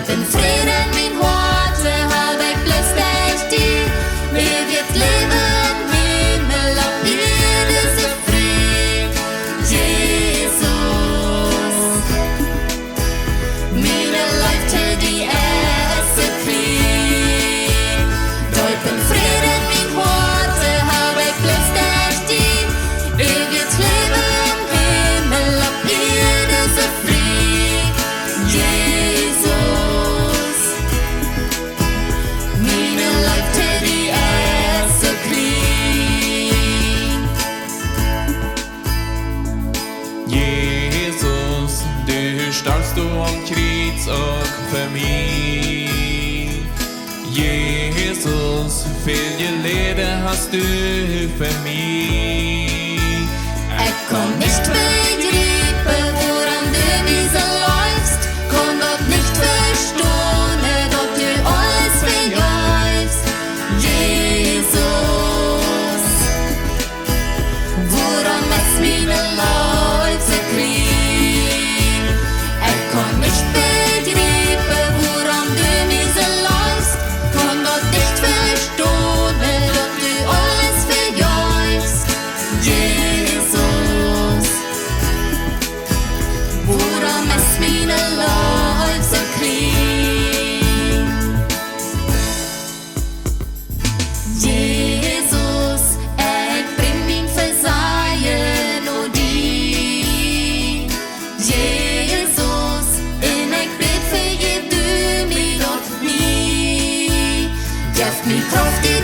den Frieden min hjerte har jeg lyst til dig. Evigt leben, himmel og erde så fri. Jesus, mine liv til dig så clean. Den Frieden min hjerte har jeg lyst til dig. Evigt leben, himmel og erde så fri. Jesus, mine liv til dig så clean. Jesus, du starkst du am Kreuz og for mig. Jesus, viel Lede hast du für mich. Ich kann nicht begreifen, woran du diese läufst. Kann dort nicht verstehen, dass du alles begreifst. Jesus, woran ist meine Leute so clean? Ich kann nicht begreifen, woran du diese läufst. Kann dort nicht verstehen, dass du alles begreifst. Jesus, woran ist meine Leute so clean? Jesus, ich bring min Versailles nur dir. Jesus, und ich bitte, vergib du mir dort nie. Gib mir Kraft, die